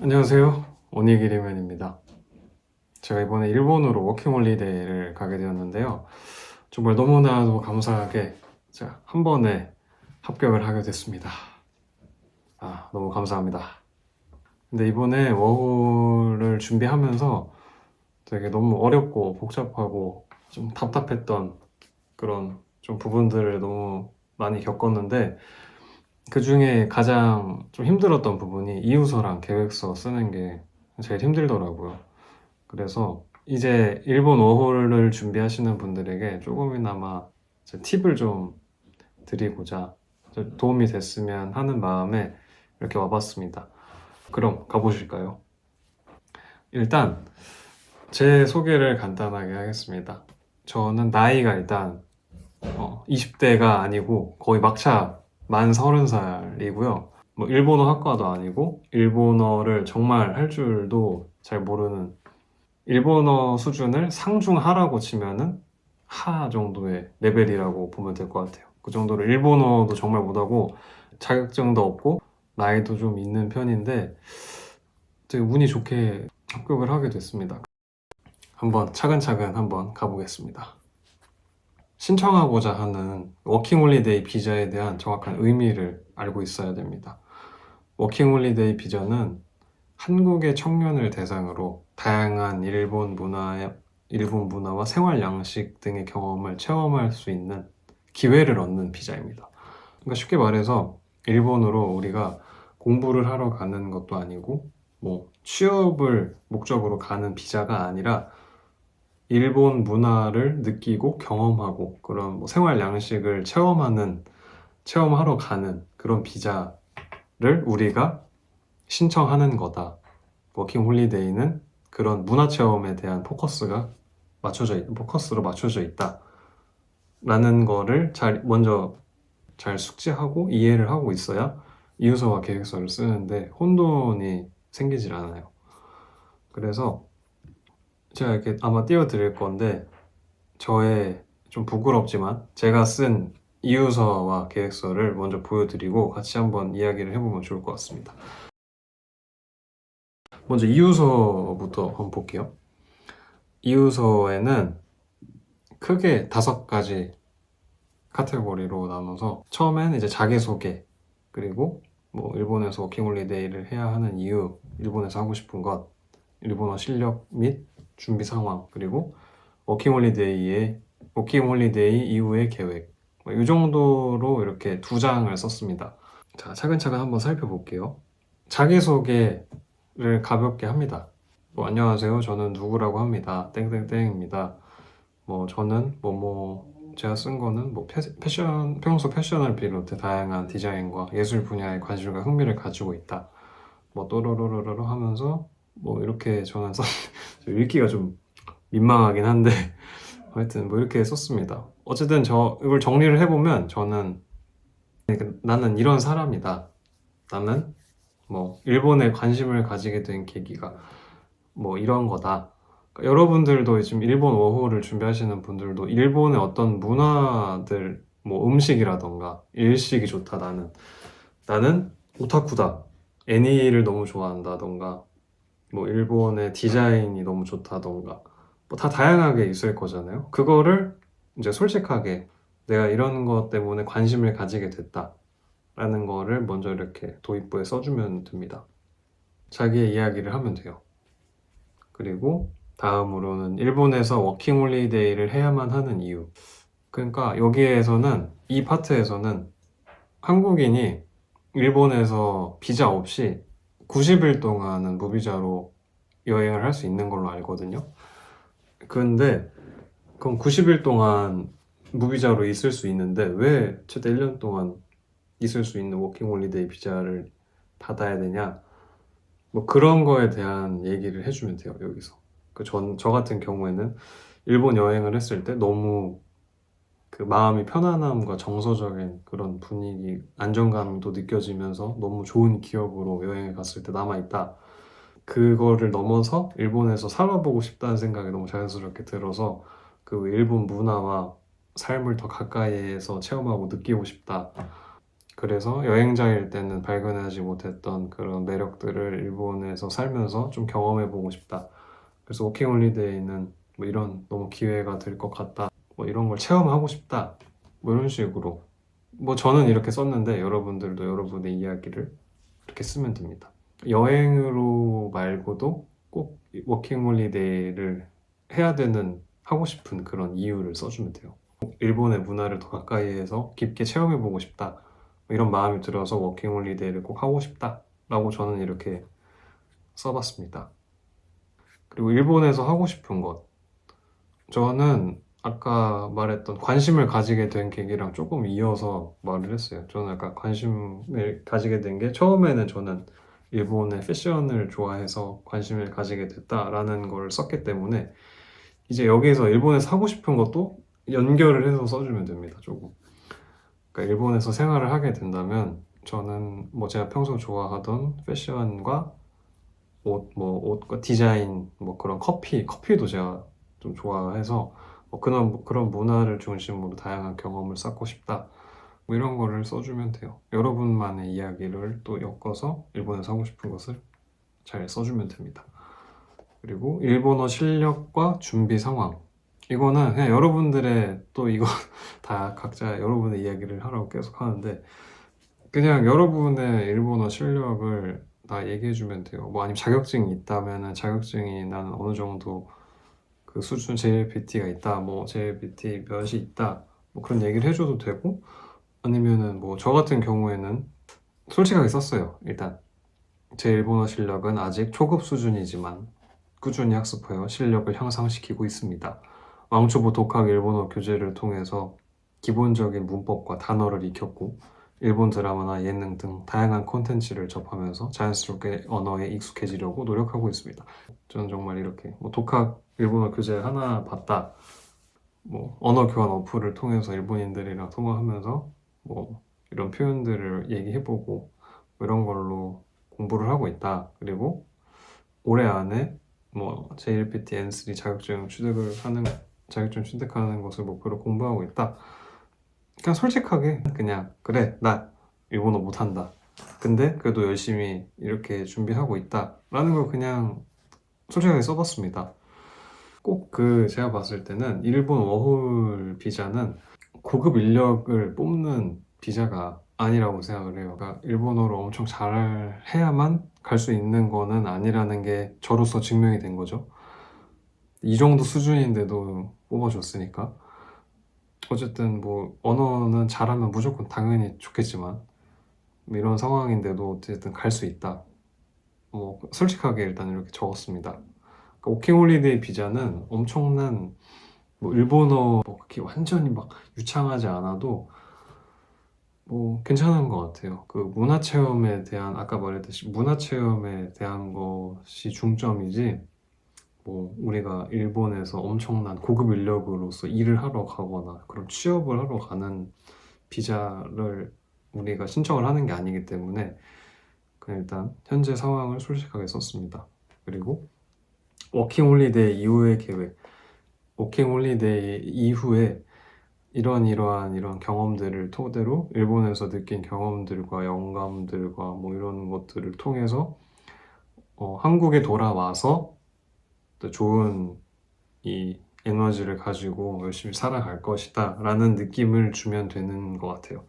안녕하세요. 오니기리맨입니다. 제가 이번에 일본으로 워킹홀리데이를 가게 되었는데요. 정말 너무나도 감사하게 제가 한 번에 합격을 하게 됐습니다. 너무 감사합니다. 근데 이번에 워홀을 준비하면서 되게 너무 어렵고 복잡하고 좀 답답했던 그런 좀 부분들을 너무 많이 겪었는데, 그 중에 가장 좀 힘들었던 부분이 이유서랑 계획서 쓰는 게 제일 힘들더라고요. 그래서 이제 일본 워홀을 준비하시는 분들에게 조금이나마 팁을 좀 드리고자 도움이 됐으면 하는 마음에 이렇게 와봤습니다. 그럼 가보실까요? 일단 제 소개를 간단하게 하겠습니다. 저는 나이가 일단 20대가 아니고 거의 막차 만 30살이고요. 뭐 일본어 학과도 아니고 일본어를 정말 할 줄도 잘 모르는, 일본어 수준을 상중하라고 치면은 하 정도의 레벨이라고 보면 될 것 같아요. 그 정도로 일본어도 정말 못하고 자격증도 없고 나이도 좀 있는 편인데, 되게 운이 좋게 합격을 하게 됐습니다. 한번 차근차근 한번 가보겠습니다. 신청하고자 하는 워킹홀리데이 비자에 대한 정확한 의미를 알고 있어야 됩니다. 워킹홀리데이 비자는 한국의 청년을 대상으로 다양한 일본 문화와 생활 양식 등의 경험을 체험할 수 있는 기회를 얻는 비자입니다. 그러니까 쉽게 말해서 일본으로 우리가 공부를 하러 가는 것도 아니고 뭐 취업을 목적으로 가는 비자가 아니라 일본 문화를 느끼고 경험하고 그런 뭐 생활 양식을 체험하러 가는 그런 비자를 우리가 신청하는 거다. 워킹 홀리데이는 그런 문화 체험에 대한 포커스로 맞춰져 있다. 라는 거를 먼저 잘 숙지하고 이해를 하고 있어야 이유서와 계획서를 쓰는데 혼돈이 생기질 않아요. 그래서 제가 이렇게 아마 띄워드릴 건데, 저의 좀 부끄럽지만 제가 쓴 이유서와 계획서를 먼저 보여드리고 같이 한번 이야기를 해보면 좋을 것 같습니다. 먼저 이유서부터 한번 볼게요. 이유서에는 크게 5가지 카테고리로 나눠서, 처음엔 이제 자기소개, 그리고 뭐 일본에서 워킹홀리데이를 해야 하는 이유, 일본에서 하고 싶은 것, 일본어 실력 및 준비 상황, 그리고 워킹홀리데이 이후의 계획, 이 정도로 이렇게 2장을 썼습니다. 자, 차근차근 한번 살펴볼게요. 자기소개를 가볍게 합니다. 뭐, 안녕하세요. 저는 누구라고 합니다. 땡땡땡입니다. 뭐 저는 제가 쓴 거는 뭐 평소 패션을 비롯해 다양한 디자인과 예술 분야에 관심과 흥미를 가지고 있다. 뭐 또로로로로 하면서 뭐 이렇게 저는 읽기가 좀 민망하긴 한데 하여튼 뭐 이렇게 썼습니다. 어쨌든 이걸 정리를 해보면 저는 나는 이런 사람이다. 나는 뭐 일본에 관심을 가지게 된 계기가 뭐 이런 거다. 그러니까 여러분들도 지금 일본 워홀을 준비하시는 분들도 일본의 어떤 문화들, 뭐 음식이라던가 일식이 좋다, 나는 오타쿠다, 애니를 너무 좋아한다던가, 뭐 일본의 디자인이 너무 좋다던가, 뭐 다 다양하게 있을 거잖아요. 그거를 이제 솔직하게 내가 이런 것 때문에 관심을 가지게 됐다 라는 거를 먼저 이렇게 도입부에 써주면 됩니다. 자기의 이야기를 하면 돼요. 그리고 다음으로는 일본에서 워킹홀리데이를 해야만 하는 이유. 그러니까 이 파트에서는 한국인이 일본에서 비자 없이 90일 동안은 무비자로 여행을 할 수 있는 걸로 알거든요. 근데 그럼 90일 동안 무비자로 있을 수 있는데 왜 최대 1년 동안 있을 수 있는 워킹홀리데이 비자를 받아야 되냐? 뭐 그런 거에 대한 얘기를 해주면 돼요, 여기서. 저 같은 경우에는 일본 여행을 했을 때 너무 그 마음이 편안함과 정서적인 그런 분위기, 안정감도 느껴지면서 너무 좋은 기억으로 여행을 갔을 때 남아있다. 그거를 넘어서 일본에서 살아보고 싶다는 생각이 너무 자연스럽게 들어서 그 일본 문화와 삶을 더 가까이에서 체험하고 느끼고 싶다. 그래서 여행자일 때는 발견하지 못했던 그런 매력들을 일본에서 살면서 좀 경험해보고 싶다. 그래서 워킹홀리데이는 뭐 이런 너무 기회가 될 것 같다. 뭐 이런 걸 체험하고 싶다. 뭐 이런 식으로. 뭐 저는 이렇게 썼는데 여러분들도 여러분의 이야기를 이렇게 쓰면 됩니다. 여행으로 말고도 꼭 워킹홀리데이를 해야 되는 하고 싶은 그런 이유를 써주면 돼요. 일본의 문화를 더 가까이에서 깊게 체험해보고 싶다. 이런 마음이 들어서 워킹홀리데이를 꼭 하고 싶다. 라고 저는 이렇게 써봤습니다. 그리고 일본에서 하고 싶은 것. 저는 아까 말했던 관심을 가지게 된 계기랑 조금 이어서 말을 했어요. 저는 약간 관심을 가지게 된 게 처음에는 저는 일본의 패션을 좋아해서 관심을 가지게 됐다라는 걸 썼기 때문에 이제 여기에서 일본에서 하고 싶은 것도 연결을 해서 써주면 됩니다. 조금. 그러니까 일본에서 생활을 하게 된다면 저는 뭐 제가 평소 좋아하던 패션과 옷과 디자인, 뭐 그런 커피도 제가 좀 좋아해서 뭐 그런 문화를 중심으로 다양한 경험을 쌓고 싶다. 뭐 이런 거를 써주면 돼요. 여러분만의 이야기를 또 엮어서 일본에서 하고 싶은 것을 잘 써주면 됩니다. 그리고 일본어 실력과 준비 상황. 이거는 그냥 여러분들의 또 이거 다 각자 여러분의 이야기를 하라고 계속 하는데 그냥 여러분의 일본어 실력을 다 얘기해주면 돼요. 뭐 아니면 자격증이 있다면은 자격증이 나는 어느 정도 그 수준 JLPT가 있다, 뭐 JLPT 몇이 있다, 뭐 그런 얘기를 해줘도 되고 아니면은 뭐 저 같은 경우에는 솔직하게 썼어요. 일단 제 일본어 실력은 아직 초급 수준이지만 꾸준히 학습하여 실력을 향상시키고 있습니다. 왕초보 독학 일본어 교재를 통해서 기본적인 문법과 단어를 익혔고 일본 드라마나 예능 등 다양한 콘텐츠를 접하면서 자연스럽게 언어에 익숙해지려고 노력하고 있습니다. 저는 정말 이렇게 뭐 독학 일본어 교재 하나 봤다, 뭐 언어 교환 어플을 통해서 일본인들이랑 통화하면서 뭐 이런 표현들을 얘기해보고 뭐 이런 걸로 공부를 하고 있다. 그리고 올해 안에 뭐 JLPT N3 자격증 취득하는 것을 목표로 공부하고 있다. 그냥 솔직하게 그냥 그래 나 일본어 못한다. 근데 그래도 열심히 이렇게 준비하고 있다. 라는 걸 그냥 솔직하게 써봤습니다. 꼭 제가 봤을 때는 일본 워홀 비자는 고급 인력을 뽑는 비자가 아니라고 생각을 해요. 그러니까 일본어를 엄청 잘 해야만 갈 수 있는 거는 아니라는 게 저로서 증명이 된 거죠. 이 정도 수준인데도 뽑아줬으니까. 어쨌든 뭐 언어는 잘하면 무조건 당연히 좋겠지만 뭐 이런 상황인데도 어쨌든 갈 수 있다. 뭐 솔직하게 일단 이렇게 적었습니다. 그러니까 워킹홀리데이 비자는 엄청난 뭐 일본어 뭐 그렇게 완전히 막 유창하지 않아도 뭐 괜찮은 것 같아요. 그 문화체험에 대한 아까 말했듯이 문화체험에 대한 것이 중점이지 뭐 우리가 일본에서 엄청난 고급 인력으로서 일을 하러 가거나 그런 취업을 하러 가는 비자를 우리가 신청을 하는 게 아니기 때문에 그냥 일단 현재 상황을 솔직하게 썼습니다. 그리고 워킹홀리데이 이후의 계획. 워킹홀리데이 이후에 이러한 이런 경험들을 토대로 일본에서 느낀 경험들과 영감들과 뭐 이런 것들을 통해서 한국에 돌아와서 또 좋은 이 에너지를 가지고 열심히 살아갈 것이다 라는 느낌을 주면 되는 것 같아요.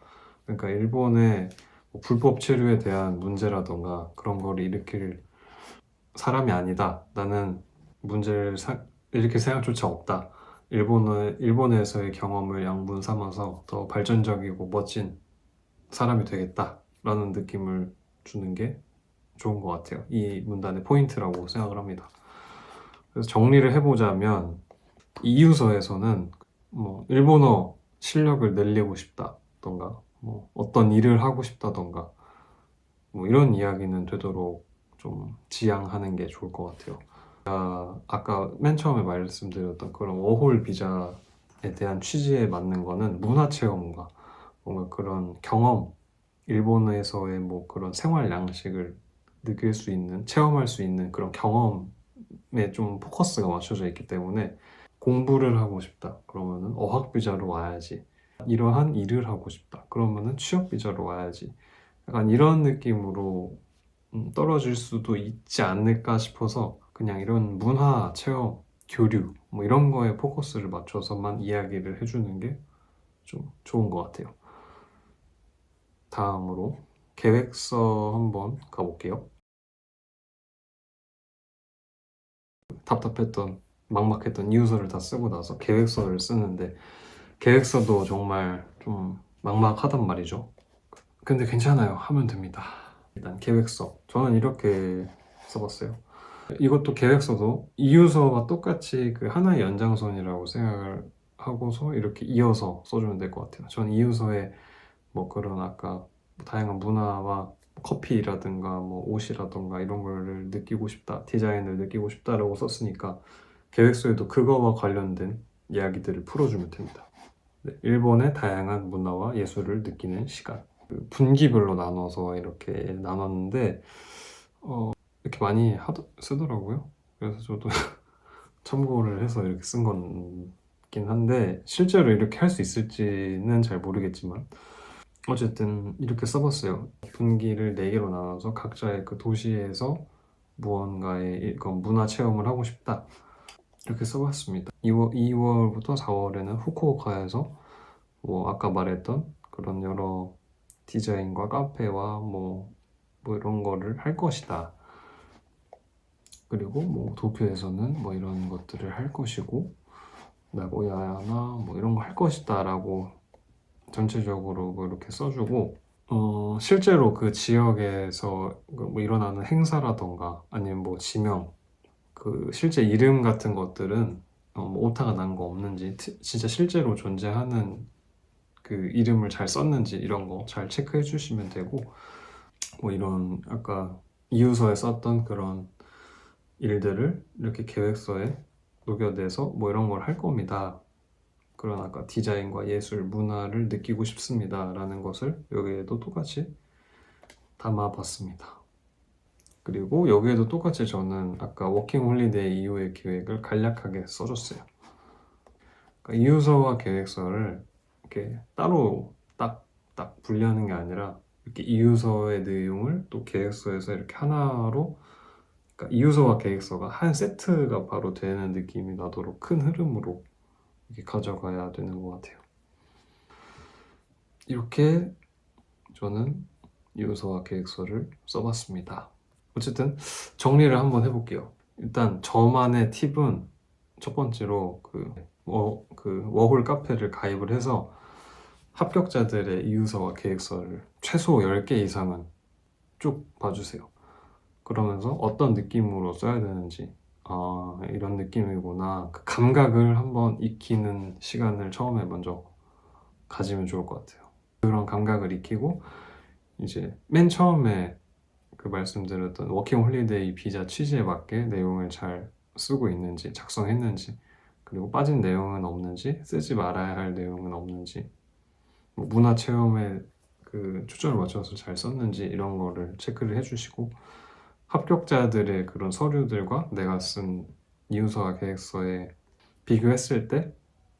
그러니까 일본의 뭐 불법 체류에 대한 문제라던가 그런 거를 일으킬 사람이 아니다. 나는 문제를 일으킬 생각조차 없다. 일본에서의 경험을 양분 삼아서 더 발전적이고 멋진 사람이 되겠다 라는 느낌을 주는 게 좋은 것 같아요. 이 문단의 포인트라고 생각을 합니다. 그래서 정리를 해보자면 이유서에서는 뭐 일본어 실력을 늘리고 싶다던가 뭐 어떤 일을 하고 싶다던가 뭐 이런 이야기는 되도록 좀 지양하는 게 좋을 것 같아요. 아까 맨 처음에 말씀드렸던 그런 워홀 비자에 대한 취지에 맞는 거는 문화체험과 뭔가 그런 경험, 일본에서의 뭐 그런 생활 양식을 느낄 수 있는, 체험할 수 있는 그런 경험에 좀 포커스가 맞춰져 있기 때문에 공부를 하고 싶다. 그러면은 어학 비자로 와야지. 이러한 일을 하고 싶다. 그러면은 취업 비자로 와야지. 약간 이런 느낌으로 떨어질 수도 있지 않을까 싶어서 그냥 이런 문화 체험, 교류 뭐 이런 거에 포커스를 맞춰서만 이야기를 해주는 게 좀 좋은 것 같아요. 다음으로 계획서 한번 가볼게요. 답답했던 막막했던 이유서를 다 쓰고 나서 계획서를 쓰는데 계획서도 정말 좀 막막하단 말이죠. 근데 괜찮아요. 하면 됩니다. 일단 계획서. 저는 이렇게 써봤어요. 이것도 계획서도 이유서와 똑같이 그 하나의 연장선이라고 생각을 하고서 이렇게 이어서 써주면 될 것 같아요. 저는 이유서에 뭐 그런 아까 다양한 문화와 커피라든가 뭐 옷이라든가 이런 거를 느끼고 싶다, 디자인을 느끼고 싶다라고 썼으니까 계획서에도 그거와 관련된 이야기들을 풀어주면 됩니다. 네, 일본의 다양한 문화와 예술을 느끼는 시간. 그 분기별로 나눠서 이렇게 나눴는데 이렇게 많이 쓰더라고요. 그래서 저도 참고를 해서 이렇게 쓴 거긴 한데 실제로 이렇게 할 수 있을지는 잘 모르겠지만 어쨌든 이렇게 써봤어요. 분기를 4개로 나눠서 각자의 그 도시에서 무언가의 이건 문화 체험을 하고 싶다. 이렇게 써봤습니다. 2월부터 4월에는 후쿠오카에서 뭐 아까 말했던 그런 여러 디자인과 카페와 뭐 이런 거를 할 것이다. 그리고 뭐 도쿄에서는 뭐 이런 것들을 할 것이고 나고야나 뭐 이런 거 할 것이다 라고 전체적으로 뭐 이렇게 써주고 실제로 그 지역에서 뭐 일어나는 행사라던가 아니면 뭐 지명 그 실제 이름 같은 것들은 뭐 오타가 난 거 없는지 진짜 실제로 존재하는 그 이름을 잘 썼는지 이런 거 잘 체크해 주시면 되고 뭐 이런 아까 이유서에 썼던 그런 일들을 이렇게 계획서에 녹여내서 뭐 이런 걸 할 겁니다. 그런 아까 디자인과 예술, 문화를 느끼고 싶습니다. 라는 것을 여기에도 똑같이 담아봤습니다. 그리고 여기에도 똑같이 저는 아까 워킹 홀리데이 이후의 계획을 간략하게 써줬어요. 그러니까 이유서와 계획서를 이렇게 따로 딱 분리하는 게 아니라 이렇게 이유서의 내용을 또 계획서에서 이렇게 하나로 그러니까 이유서와 계획서가 한 세트가 바로 되는 느낌이 나도록 큰 흐름으로 이렇게 가져가야 되는 것 같아요. 이렇게 저는 이유서와 계획서를 써봤습니다. 어쨌든 정리를 한번 해볼게요. 일단 저만의 팁은 첫 번째로 그 워홀 카페를 가입을 해서 합격자들의 이유서와 계획서를 최소 10개 이상은 쭉 봐주세요. 그러면서 어떤 느낌으로 써야 되는지 이런 느낌이구나 그 감각을 한번 익히는 시간을 처음에 먼저 가지면 좋을 것 같아요. 그런 감각을 익히고 이제 맨 처음에 그 말씀드렸던 워킹 홀리데이 비자 취지에 맞게 내용을 잘 쓰고 있는지 작성했는지 그리고 빠진 내용은 없는지 쓰지 말아야 할 내용은 없는지 뭐 문화 체험에 그 초점을 맞춰서 잘 썼는지 이런 거를 체크를 해주시고 합격자들의 그런 서류들과 내가 쓴 이유서와 계획서에 비교했을 때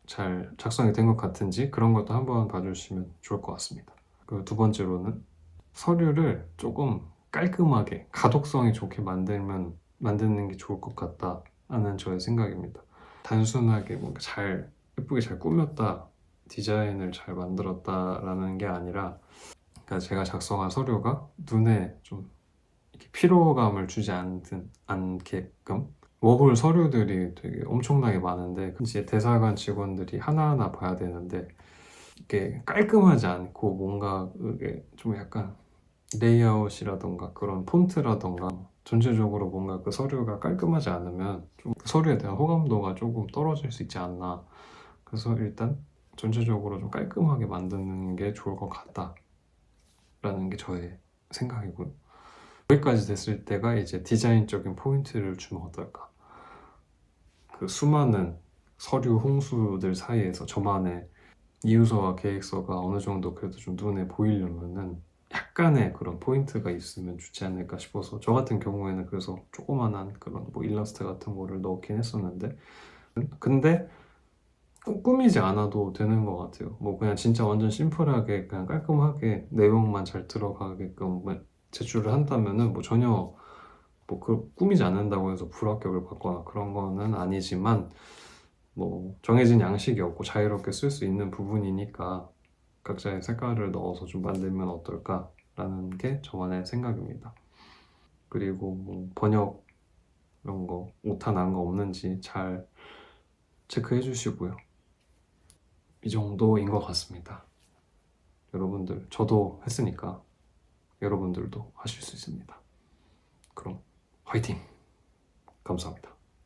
잘 작성이 된 것 같은지 그런 것도 한번 봐주시면 좋을 것 같습니다. 그 두 번째로는 서류를 조금 깔끔하게 가독성이 좋게 만드는 게 좋을 것 같다는 저의 생각입니다. 단순하게 뭔가 예쁘게 잘 꾸몄다, 디자인을 잘 만들었다라는 게 아니라 그러니까 제가 작성한 서류가 눈에 좀 이렇게 피로감을 주지 않게끔 워홀 서류들이 되게 엄청나게 많은데 이제 대사관 직원들이 하나하나 봐야 되는데 이게 깔끔하지 않고 뭔가 이게 좀 약간 레이아웃이라던가 그런 폰트라던가 전체적으로 뭔가 그 서류가 깔끔하지 않으면 좀 그 서류에 대한 호감도가 조금 떨어질 수 있지 않나. 그래서 일단 전체적으로 좀 깔끔하게 만드는 게 좋을 것 같다라는 게 저의 생각이고요. 여기까지 됐을 때가 이제 디자인적인 포인트를 주면 어떨까. 그 수많은 서류 홍수들 사이에서 저만의 이유서와 계획서가 어느 정도 그래도 좀 눈에 보이려면은 약간의 그런 포인트가 있으면 좋지 않을까 싶어서 저 같은 경우에는 그래서 조그만한 그런 뭐 일러스트 같은 거를 넣긴 했었는데 근데 꼭 꾸미지 않아도 되는 것 같아요. 뭐 그냥 진짜 완전 심플하게 그냥 깔끔하게 내용만 잘 들어가게끔 뭐 제출을 한다면은 뭐 전혀 뭐 그 꾸미지 않는다고 해서 불합격을 받거나 그런 거는 아니지만 뭐 정해진 양식이 없고 자유롭게 쓸 수 있는 부분이니까 각자의 색깔을 넣어서 좀 만들면 어떨까라는 게 저만의 생각입니다. 그리고 뭐 번역 이런 거 오타 난 거 없는지 잘 체크해 주시고요. 이 정도인 것 같습니다. 여러분들, 저도 했으니까 여러분들도 하실 수 있습니다. 그럼 화이팅! 감사합니다.